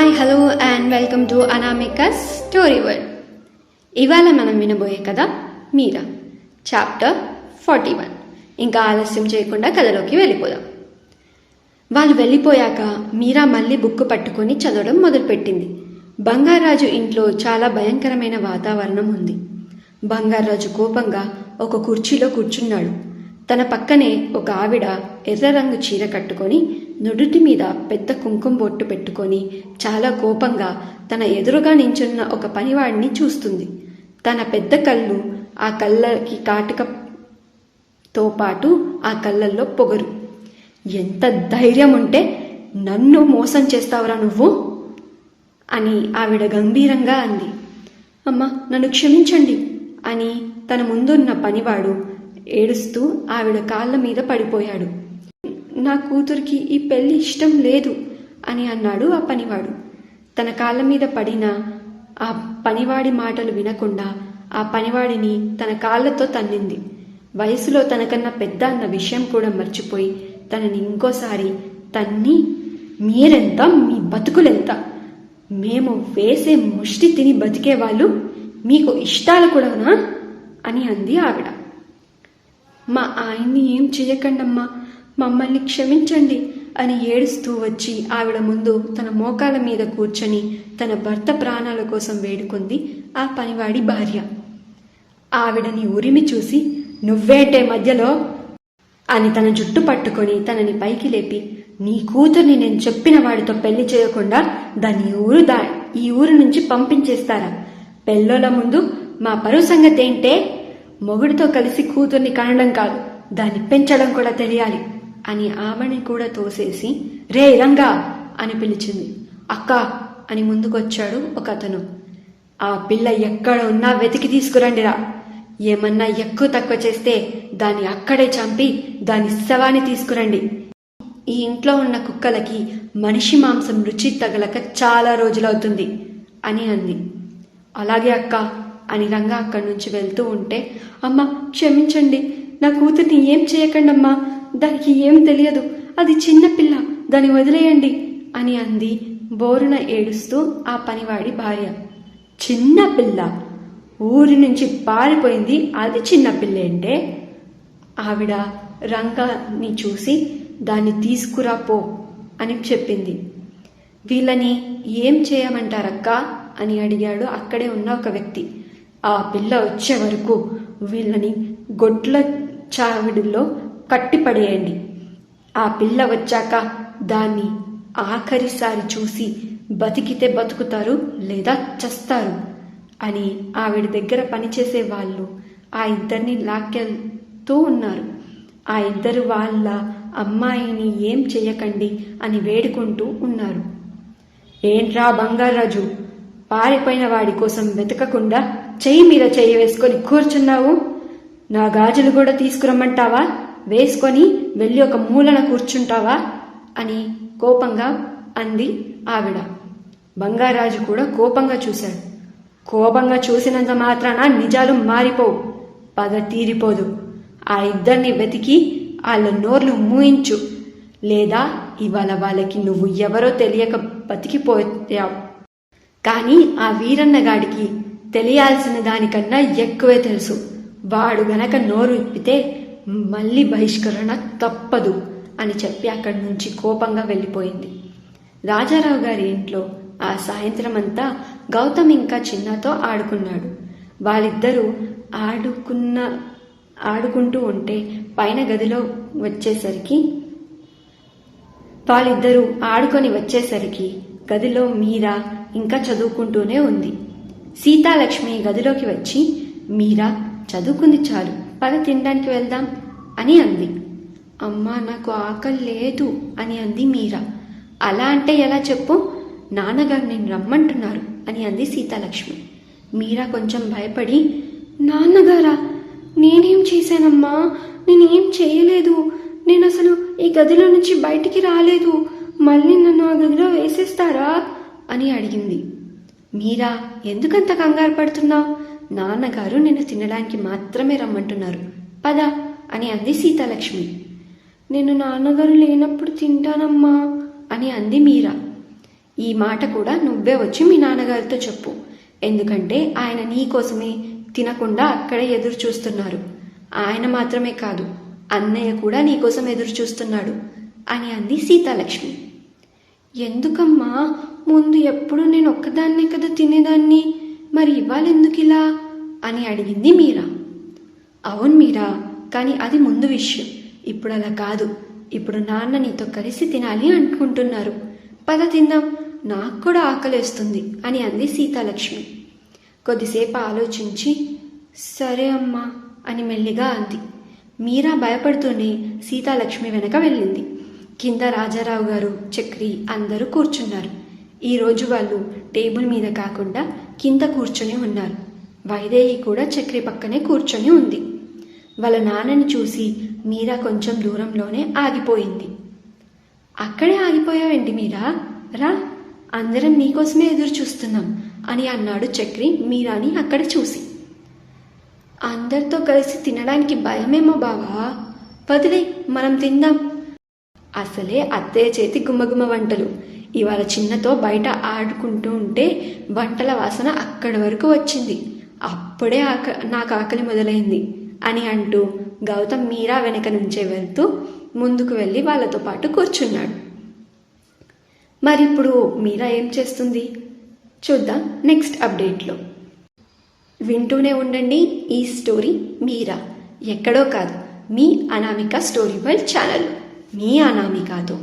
Hi hello and welcome to Anamika's story world. ఇవాళ మనం వినబోయే కథ మీరా, చాప్టర్ 41. ఇంకా ఆలస్యం చేయకుండా కథలోకి వెళ్ళిపోదాం. వాళ్ళు వెళ్ళిపోయాక మీరా మళ్ళీ బుక్ పట్టుకొని చదవడం మొదలుపెట్టింది. బంగారాజు ఇంట్లో చాలా భయంకరమైన వాతావరణం ఉంది. బంగారాజు కోపంగా ఒక కుర్చీలో కూర్చున్నాడు. తన పక్కనే ఒక ఆవిడ ఎర్ర రంగు చీర కట్టుకొని నుదుటి మీద పెద్ద కుంకుమ బొట్టు పెట్టుకొని చాలా కోపంగా తన ఎదురుగా నించున్న ఒక పనివాడిని చూస్తుంది. తన పెద్ద కళ్ళు, ఆ కళ్ళకి కాటుకతో పాటు ఆ కళ్ళల్లో పొగరు. ఎంత ధైర్యం ఉంటే నన్ను మోసం చేస్తావురా నువ్వు అని ఆవిడ గంభీరంగా అంది. అమ్మ, నన్ను క్షమించండి అని తన ముందున్న పనివాడు ఏడుస్తూ ఆవిడ కాళ్ళ మీద పడిపోయాడు. నా కూతురికి ఈ పెళ్లి ఇష్టం లేదు అని అన్నాడు ఆ పనివాడు. తన కాళ్ళ మీద పడిన ఆ పనివాడి మాటలు వినకుండా ఆ పనివాడిని తన కాళ్ళతో తన్నింది. వయసులో తనకన్నా పెద్ద అన్న విషయం కూడా మర్చిపోయి తనని ఇంకోసారి తన్ని, మీరెంత, మీ బతుకులెంత, మేము వేసే ముష్టి తిని బతికేవాళ్ళు మీకు ఇష్టాలు కూడానా అని అంది ఆవిడ. మా ఆయన్ని ఏం చేయకండమ్మా, మమ్మల్ని క్షమించండి అని ఏడుస్తూ వచ్చి ఆవిడ ముందు తన మోకాల మీద కూర్చొని తన భర్త ప్రాణాల కోసం వేడుకుంది ఆ పనివాడి భార్య. ఆవిడని ఉరిమి చూసి, నువ్వేంటే మధ్యలో అని తన జుట్టు పట్టుకొని తనని పైకి లేపి, నీ కూతుర్ని నేను చెప్పిన వాడితో పెళ్లి చేయకుండా దాన్ని ఈ ఊరు నుంచి పంపించేస్తారా? పెళ్ళోల ముందు మా పరువు సంగతి ఏంటే? మొగుడితో కలిసి కూతుర్ని కనడం కాదు, దాన్ని పెంచడం కూడా తెలియాలి అని ఆమెని కూడా తోసేసి, రే రంగా అని పిలిచింది. అక్క అని ముందుకొచ్చాడు ఒక అతను. ఆ పిల్ల ఎక్కడ ఉన్నా వెతికి తీసుకురండిరా. ఏమన్నా ఎక్కువ తక్కువ చేస్తే దాన్ని అక్కడే చంపి దాని శవాన్ని తీసుకురండి. ఈ ఇంట్లో ఉన్న కుక్కలకి మనిషి మాంసం రుచి తగలక చాలా రోజులవుతుంది అని అంది. అలాగే అక్క అని రంగా అక్కడి నుంచి వెళ్తూ ఉంటే, అమ్మ క్షమించండి, నా కూతుర్ని ఏం చేయకండమ్మా, దానికి ఏం తెలియదు, అది చిన్నపిల్ల, దాన్ని వదిలేయండి అని అంది బోరున ఏడుస్తూ ఆ పనివాడి భార్య. చిన్నపిల్ల? ఊరి నుంచి పారిపోయింది అది చిన్నపిల్ల అంటే? ఆవిడ రంగాని చూసి, దాన్ని తీసుకురా పో అని చెప్పింది. వీళ్ళని ఏం చేయమంటారక్క అని అడిగాడు అక్కడే ఉన్న ఒక వ్యక్తి. ఆ పిల్ల వచ్చే వరకు వీళ్ళని గొడ్ల చావిడిలో కట్టిపడేయండి. ఆ పిల్ల వచ్చాక దాన్ని ఆఖరిసారి చూసి బతికితే బతుకుతారు, లేదా చస్తారు అని ఆవిడ దగ్గర పనిచేసే వాళ్ళు ఆ ఇద్దరిని లాక్కెళ్తూ ఉన్నారు. ఆ ఇద్దరు వాళ్ళ అమ్మాయిని ఏం చెయ్యకండి అని వేడుకుంటూ ఉన్నారు. ఏంట్రా బంగారాజు, పారిపోయిన వాడి కోసం వెతకకుండా చెయ్యి మీద చెయ్యి వేసుకొని కూర్చున్నావు? నా గాజులు కూడా తీసుకురమ్మంటావా? వేసుకొని వెళ్ళి ఒక మూలన కూర్చుంటావా అని కోపంగా అంది ఆవిడ. బంగారాజు కూడా కోపంగా చూశాడు. కోపంగా చూసినంత మాత్రాన నిజాలు మారిపోవు, పగ తీరిపోదు. ఆ ఇద్దరిని వెతికి వాళ్ళ నోర్లు మూయించు, లేదా ఇవాళ వాళ్ళకి నువ్వు ఎవరో తెలియక బతికిపోయావు. కానీ ఆ వీరన్నగాడికి తెలియాల్సిన దానికన్నా ఎక్కువే తెలుసు. వాడు గనక నోరు ఇప్పితే మళ్ళీ బహిష్కరణ తప్పదు అని చెప్పి అక్కడి నుంచి కోపంగా వెళ్ళిపోయింది. రాజారావు గారి ఇంట్లో ఆ సాయంత్రం అంతా గౌతమ్ ఇంకా చిన్నతో ఆడుకున్నాడు. వాళ్ళిద్దరూ ఆడుకుంటూ ఉంటే పైన గదిలో ఆడుకొని వచ్చేసరికి గదిలో మీరా ఇంకా చదువుకుంటూనే ఉంది. సీతాలక్ష్మి గదిలోకి వచ్చి, మీరా చదువుకుంది చాలు, పద తినడానికి వెళ్దాం అని అంది. అమ్మా, నాకు ఆకలి లేదు అని అంది మీరా. అలా అంటే ఎలా చెప్పు, నాన్నగారు నేను రమ్మంటున్నారు అని అంది సీతాలక్ష్మి. మీరా కొంచెం భయపడి, నాన్నగారా, నేనేం చేశానమ్మా, నేనేం చేయలేదు, నేను అసలు ఈ గదిలో నుంచి బయటికి రాలేదు, మళ్ళీ నన్ను ఆ గదిలో వేసేస్తారా అని అడిగింది. మీరా, ఎందుకంత కంగారు పడుతున్నావు, నాన్నగారు నిన్ను తినడానికి మాత్రమే రమ్మంటున్నారు, పద అని అంది సీతాలక్ష్మి. నేను నాన్నగారు లేనప్పుడు తింటానమ్మా అని అంది మీరా. ఈ మాట కూడా నువ్వే వచ్చి మీ నాన్నగారితో చెప్పు, ఎందుకంటే ఆయన నీ కోసమే తినకుండా అక్కడే ఎదురు చూస్తున్నారు. ఆయన మాత్రమే కాదు, అన్నయ్య కూడా నీకోసం ఎదురు చూస్తున్నాడు అని అంది సీతాలక్ష్మి. ఎందుకమ్మా, ముందు ఎప్పుడు నేను ఒక్కదాన్నే కదా తినేదాన్ని, మరి ఇవాళ ఎందుకు ఇలా అని అడిగింది మీరా. అవును మీరా, కానీ అది ముందు విషయం. ఇప్పుడు అలా కాదు. ఇప్పుడు నాన్న నీతో కలిసి తినాలి అనుకుంటున్నారు. పద తిందాం, నాకు కూడా ఆకలేస్తుంది అని అంది సీతాలక్ష్మి. కొద్దిసేపు ఆలోచించి సరే అమ్మా అని మెల్లిగా అంది. మీరా భయపడుతూనే సీతాలక్ష్మి వెనక వెళ్ళింది. కింద రాజారావు గారు, చక్రి అందరూ కూర్చున్నారు. ఈరోజు వాళ్ళు టేబుల్ మీద కాకుండా కింద కూర్చొని ఉన్నారు. వైదేహి కూడా చక్రి పక్కనే కూర్చొని ఉంది. వాళ్ళ నాన్నని చూసి మీరా కొంచెం దూరంలోనే ఆగిపోయింది. అక్కడే ఆగిపోయావేంటి మీరా, రా, అందరం నీకోసమే ఎదురు చూస్తున్నాం అని అన్నాడు చక్రి మీరాని అక్కడ చూసి. అందరితో కలిసి తినడానికి భయమేమో బావా, వదిలే, మనం తిందాం. అసలే అత్తయ్య చేతి గుమ్మగుమ్మ వంటలు. ఇవాళ చిన్నతో బయట ఆడుకుంటూ ఉంటే వంటల వాసన అక్కడి వరకు వచ్చింది. అప్పుడే నాకు ఆకలి మొదలైంది అని అంటూ గౌతమ్ మీరా వెనక నుంచే వెళ్తూ ముందుకు వెళ్ళి వాళ్ళతో పాటు కూర్చున్నాడు. మరిప్పుడు మీరా ఏం చేస్తుంది చూద్దాం నెక్స్ట్ అప్డేట్లో. వింటూనే ఉండండి ఈ స్టోరీ మీరా, ఎక్కడో కాదు, మీ అనామిక స్టోరీ వరల్డ్ ఛానల్, మీ అనామికతో.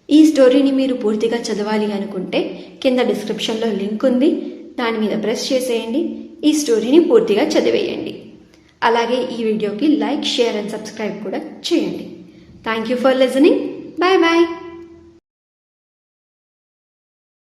ఈ స్టోరీని మీరు పూర్తిగా చదవాలి అనుకుంటే కింద డిస్క్రిప్షన్లో లింక్ ఉంది, దాని మీద ప్రెస్ చేసేయండి. ఈ స్టోరీని పూర్తిగా చదివేయండి. అలాగే ఈ వీడియోకి లైక్, షేర్ అండ్ సబ్స్క్రైబ్ కూడా చేయండి. Thank you for listening. Bye bye.